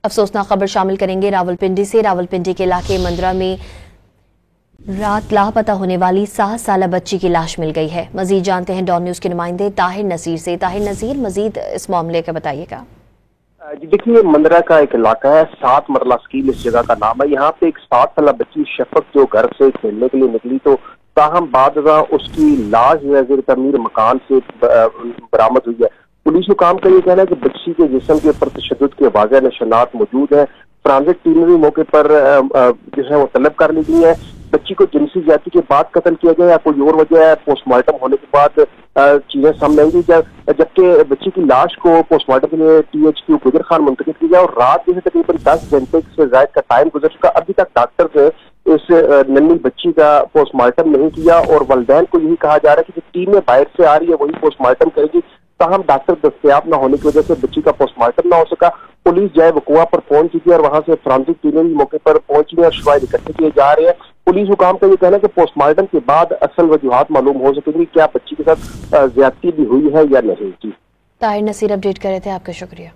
अफसोसनाक खबर शामिल करेंगे रावलपिंडी से। रावलपिंडी के इलाके मंदरा में रात लापता होने वाली 7 साला बच्ची की लाश मिल गई है। मजीद जानते हैं डॉन न्यूज के नुमाइंदे ताहिर नसीर से। ताहिर नसीर, मजीद इस मामले का बताइएगा। जी देखिए, मंदरा का एक इलाका है, 7 मरला स्कीम इस जगह का नाम है। यहाँ पे एक 7 साला बच्ची शफक जो घर से खेलने के लिए निकली तो ताहम बाद उसकी लाश ज़ेर तमीर मकान से बरामद हुई है। पुलिस हुकाम का ये कहना है कि बच्ची के जिस्म के ऊपर तशद्दुद के वाज़ह निशानात मौजूद है। फोरेंसिक टीम ने भी मौके पर जो है वो तलब कर ली गई है। बच्ची को जिनसी ज्यादती के बाद कत्ल किया गया या कोई और वजह है, पोस्टमार्टम होने के बाद चीजें सामने आएंगी। जबकि बच्ची की लाश को पोस्टमार्टम के लिए THQ गुजर खान मुंतकिल किया गया और रात जो है तकरीबन 10 घंटे से ज्यादा का टाइम गुजर चुका। अभी तक डॉक्टर ने इस नन्ही बच्ची का पोस्टमार्टम नहीं किया और वालिदैन को यही कहा जा रहा है कि जो टीमें बाहर से आ रही है वही पोस्टमार्टम करेगी। ताहम डॉक्टर दस्तयाब न होने की वजह से बच्ची का पोस्टमार्टम न हो सका। पुलिस जाए वकुआ पर पहुंच चुकी है और वहां से फोरेंसिक टीमें भी मौके पर पहुंची है और शवाहिद इकट्ठे किए जा रहे हैं। पुलिस हुकाम का ये कहना है कि पोस्टमार्टम के बाद असल वजूहात मालूम हो सकेंगी, क्या बच्ची के साथ ज्यादती भी हुई है या नहीं। जी ताहिर नसीर अपडेट कर रहे थे, आपका शुक्रिया।